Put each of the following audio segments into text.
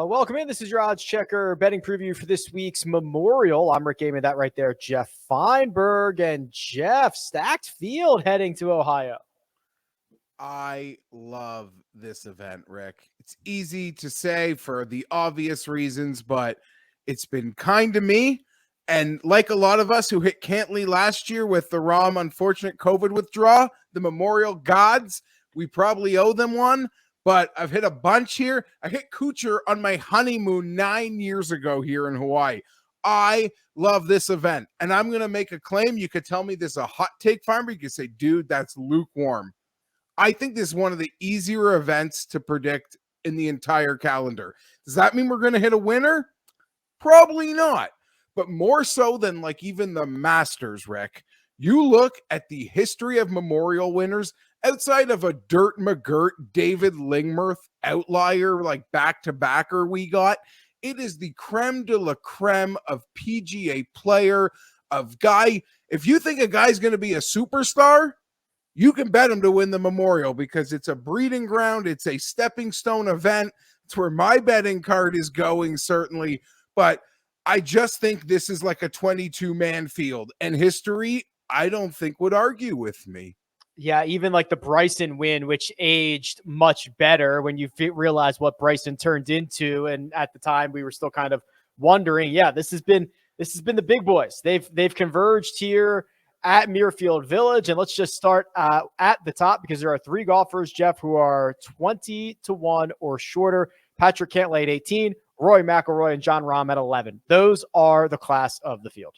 Welcome in. This is your odds checker betting preview for this week's Memorial. I'm Rick Gehman. That right there, Geoff Fienberg and Geoff. Stacked field heading to Ohio. I love this event, Rick. It's easy to say for the obvious reasons, but it's been kind to me. And like a lot of us who hit Cantley last year with the Rahm unfortunate COVID withdrawal, the Memorial gods, we probably owe them one. But I've hit a bunch here. I hit Kuchar on my honeymoon 9 years ago here in Hawaii. I love this event. And I'm going to make a claim. You could tell me this is a hot take, Farmer. You could say, dude, that's lukewarm. I think this is one of the easier events to predict in the entire calendar. Does that mean we're going to hit a winner? Probably not. But more so than like even the Masters, Rick. You look at the history of Memorial winners outside of a Dirt McGirt, David Lingmerth outlier like back-to-backer we got. It is the creme de la creme of PGA player, of guy. If you think a guy's going to be a superstar, you can bet him to win the Memorial because it's a breeding ground. It's a stepping stone event. It's where my betting card is going, certainly. But I just think this is like a 22-man field. And history, I don't think, would argue with me. Yeah, even like the Bryson win, which aged much better when you realize what Bryson turned into. And at the time, we were still kind of wondering, yeah, this has been the big boys. They've converged here at Muirfield Village. And let's just start at the top because there are three golfers, Geoff, who are 20-1 or shorter. Patrick Cantlay at 18, Rory McIlroy, and Jon Rahm at 11. Those are the class of the field.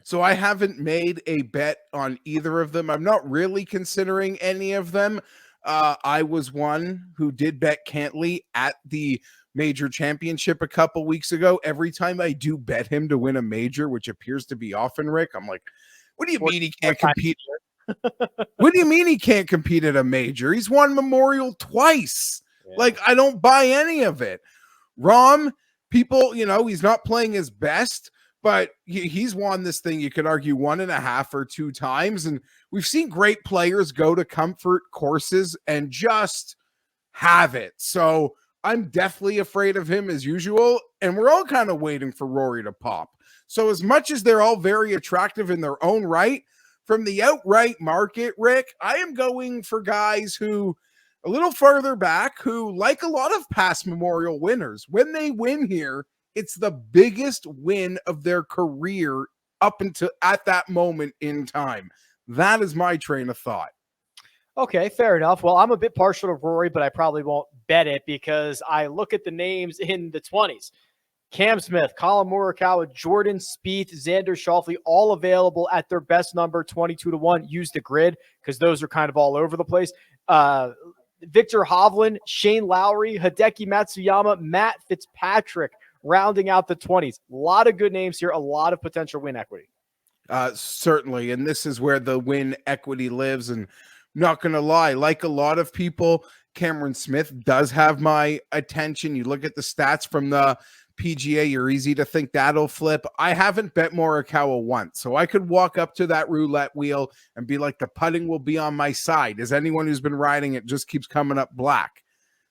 So I haven't made a bet on either of them. I'm not really considering any of them. I was one who did bet Cantlay at the major championship a couple weeks ago. Every time I do bet him to win a major, which appears to be often, Rick, I'm like, what do you mean he can't compete? What do you mean he can't compete at a major? He's won Memorial twice. Yeah. Like, I don't buy any of it. Rahm, people, he's not playing his best, but he's won this thing, you could argue, 1.5 or 2 times. And we've seen great players go to comfort courses and just have it. So I'm definitely afraid of him as usual. And we're all kind of waiting for Rory to pop. So as much as they're all very attractive in their own right, from the outright market, Rick, I am going for guys who a little further back, who, like a lot of past Memorial winners, when they win here, it's the biggest win of their career up until at that moment in time. That is my train of thought. Okay, fair enough. Well, I'm a bit partial to Rory, but I probably won't bet it because I look at the names in the 20s. Cam Smith, Colin Morikawa, Jordan Spieth, Xander Schauffele, all available at their best number, 22-1. Use the grid because those are kind of all over the place. Victor Hovland, Shane Lowry, Hideki Matsuyama, Matt Fitzpatrick, rounding out the 20s. A lot of good names here, a lot of potential win equity. Certainly, and this is where the win equity lives. And not going to lie, like a lot of people, Cameron Smith does have my attention. You look at the stats from the PGA, you're easy to think that'll flip. I haven't bet Morikawa once, so I could walk up to that roulette wheel and be like, the putting will be on my side, as anyone who's been riding it just keeps coming up black.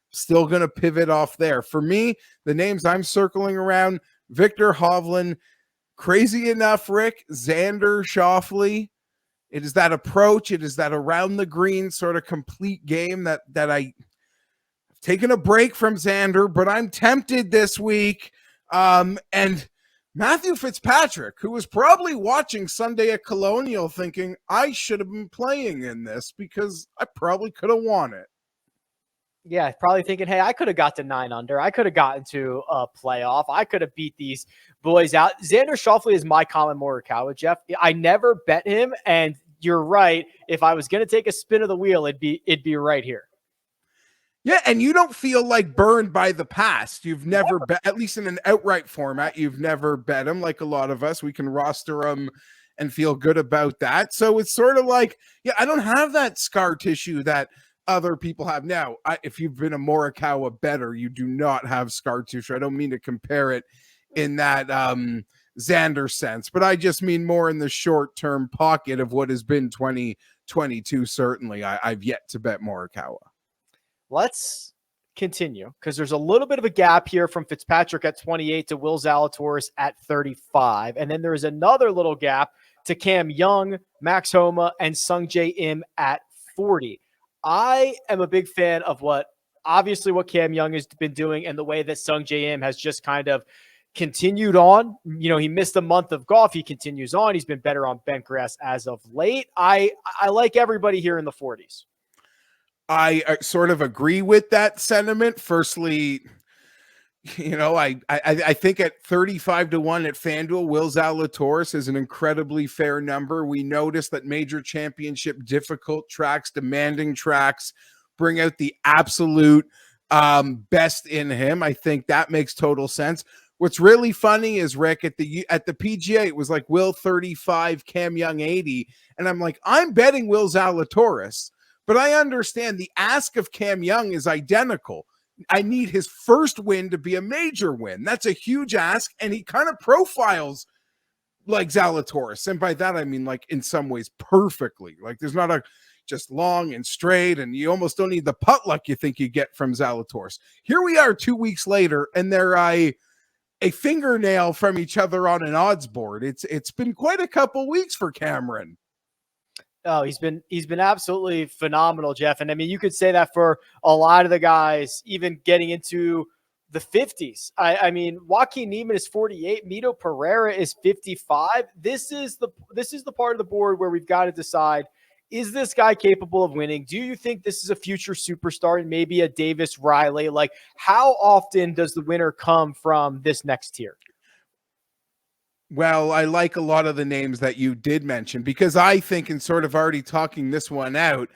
Still going to pivot off there. For me, the names I'm circling around, Victor Hovland, crazy enough, Rick, Xander Schauffele. It is that approach. It is that around the green sort of complete game that I've taken a break from Xander, but I'm tempted this week. And Matthew Fitzpatrick, who was probably watching Sunday at Colonial thinking, I should have been playing in this because I probably could have won it. Yeah, probably thinking, hey, I could have got to 9 under. I could have gotten to a playoff. I could have beat these boys out. Xander Schauffele is my Colin Morikawa, Geoff. I never bet him, and you're right. If I was going to take a spin of the wheel, it'd be right here. Yeah, and you don't feel like burned by the past. You've never bet, at least in an outright format, you've never bet him like a lot of us. We can roster them and feel good about that. So it's sort of like, yeah, I don't have that scar tissue that other people have. Now, if you've been a Morikawa bettor, you do not have scar tissue. I don't mean to compare it in that Xander sense, but I just mean more in the short-term pocket of what has been 2022. Certainly, I've yet to bet Morikawa. Let's continue because there's a little bit of a gap here from Fitzpatrick at 28 to Will Zalatoris at 35. And then there's another little gap to Cam Young, Max Homa, and Sungjae Im at 40. I am a big fan of what Cam Young has been doing and the way that Sungjae Im has just kind of continued on. He missed a month of golf. He continues on. He's been better on bent grass as of late. I like everybody here in the 40s. I sort of agree with that sentiment. Firstly, I think at 35-1 at FanDuel, Will Zalatoris is an incredibly fair number. We noticed that major championship difficult tracks, demanding tracks, bring out the absolute best in him. I think that makes total sense. What's really funny is, Rick, at the PGA, it was like Will 35, Cam Young 80. And I'm like, I'm betting Will Zalatoris, but I understand the ask of Cam Young is identical. I need his first win to be a major win. That's a huge ask. And he kind of profiles like Zalatoris. And by that, I mean, like, in some ways perfectly. Like, there's not a just long and straight, and you almost don't need the putt luck you think you get from Zalatoris. Here we are 2 weeks later, and they're a fingernail from each other on an odds board. It's been quite a couple weeks for Cameron. Oh, he's been absolutely phenomenal, Geoff. And I mean, you could say that for a lot of the guys, even getting into the 50s. I mean, Joaquin Niemann is 48. Mito Pereira is 55. This is the part of the board where we've got to decide, is this guy capable of winning? Do you think this is a future superstar and maybe a Davis Riley? Like, how often does the winner come from this next tier? Well, I like a lot of the names that you did mention, because I think, in sort of already talking this one out,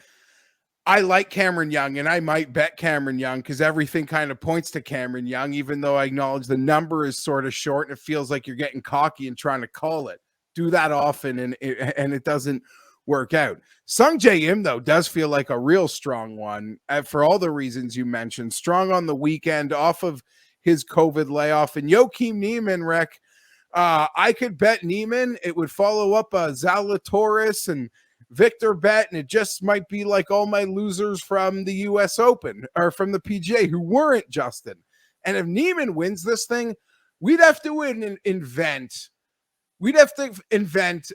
I like Cameron Young, and I might bet Cameron Young because everything kind of points to Cameron Young, even though I acknowledge the number is sort of short and it feels like you're getting cocky and trying to call it. Do that often, and it doesn't work out. Sungjae Im, though, does feel like a real strong one for all the reasons you mentioned. Strong on the weekend off of his COVID layoff. And Joaquin Niemann, Rick, I could bet Niemann. It would follow up Zalatoris and Victor bet, and it just might be like all my losers from the U.S. Open or from the PGA who weren't Justin. And if Niemann wins this thing, we'd have to invent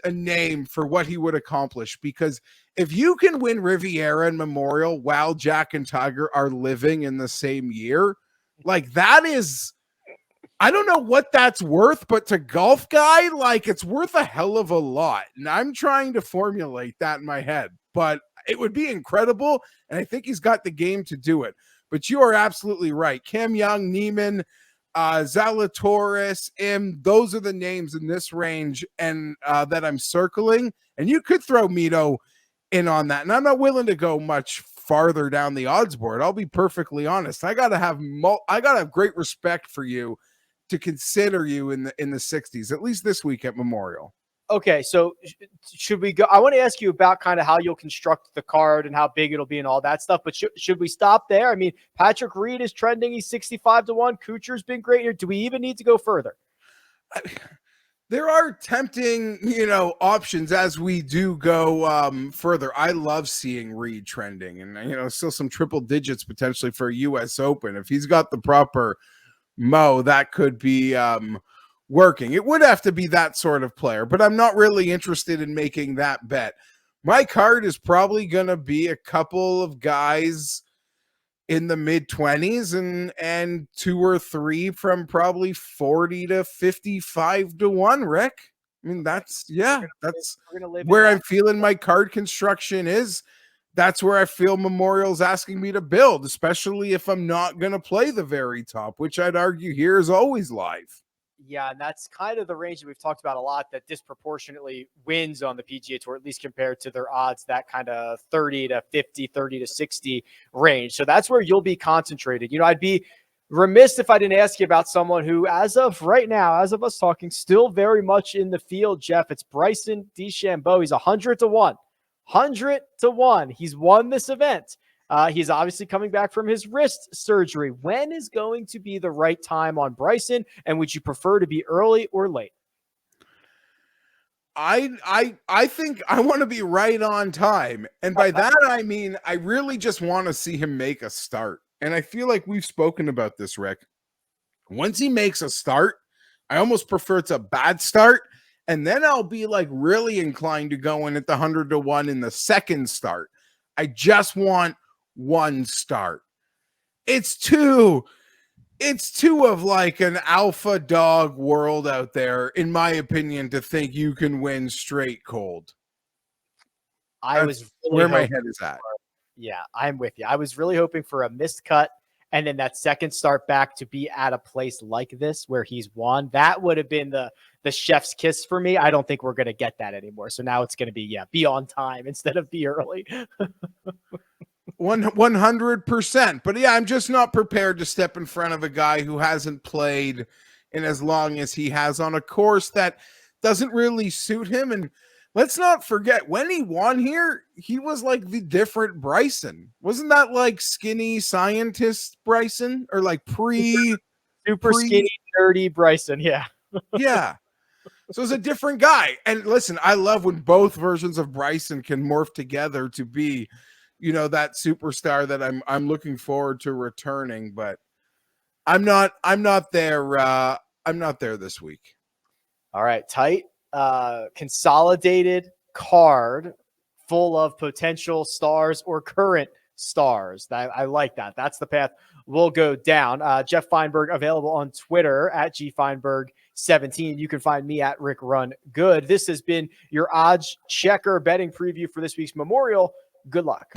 a name for what he would accomplish, because if you can win Riviera and Memorial while Jack and Tiger are living in the same year, like, that is, I don't know what that's worth, but to golf guy, like, it's worth a hell of a lot. And I'm trying to formulate that in my head, but it would be incredible. And I think he's got the game to do it. But you are absolutely right. Cam Young, Niemann, Zalatoris, Im, those are the names in this range and that I'm circling. And you could throw Mito in on that. And I'm not willing to go much farther down the odds board. I'll be perfectly honest. I gotta have great respect for you to consider you in the 60s, at least this week at Memorial. Okay, so should we go? I want to ask you about kind of how you'll construct the card and how big it'll be and all that stuff. But should we stop there? I mean, Patrick Reed is trending. He's 65-1. Kuchar's been great here. Do we even need to go further? There are tempting, options as we do go further. I love seeing Reed trending, and still some triple digits potentially for a U.S. Open. If he's got the proper mo, that could be working. It would have to be that sort of player, but I'm not really interested in making that bet. My card is probably going to be a couple of guys in the mid-20s and 2 or 3 from probably 40 to 55-1, Rick. I mean, that's where I'm feeling my card construction is. That's where I feel Memorial's asking me to build, especially if I'm not going to play the very top, which I'd argue here is always live. Yeah, and that's kind of the range that we've talked about a lot, that disproportionately wins on the PGA Tour, at least compared to their odds, that kind of 30 to 50, 30 to 60 range. So that's where you'll be concentrated. I'd be remiss if I didn't ask you about someone who, as of right now, as of us talking, still very much in the field, Geoff. It's Bryson DeChambeau. He's 100-1. 100-1. He's won this event. He's obviously coming back from his wrist surgery. When is going to be the right time on Bryson? And would you prefer to be early or late? I think I want to be right on time. And by that, I mean, I really just want to see him make a start. and I feel like we've spoken about this, Rick. Once he makes a start, I almost prefer it's a bad start. And then I'll be like really inclined to go in at the 100-1 in the second start. I just want one start. It's two of like an alpha dog world out there, in my opinion, to think you can win straight cold. I was really where my head is at. Yeah, I'm with you. I was really hoping for a missed cut and then that second start back to be at a place like this where he's won. That would have been the chef's kiss for me. I don't think we're going to get that anymore. So now it's going to be, be on time instead of be early. 100%. But yeah, I'm just not prepared to step in front of a guy who hasn't played in as long as he has on a course that doesn't really suit him. And let's not forget, when he won here, he was like the different Bryson. Wasn't that like skinny scientist Bryson, or like super skinny, nerdy Bryson? Yeah. Yeah. So it's a different guy. And listen, I love when both versions of Bryson can morph together to be, that superstar that I'm looking forward to returning. But I'm not there. I'm not there this week. All right. Tight, consolidated card full of potential stars or current stars. I like that. That's the path we'll go down. Geoff Fienberg available on Twitter at GFienberg17. You can find me at Rick Run Good. This has been your odds checker betting preview for this week's Memorial. Good luck.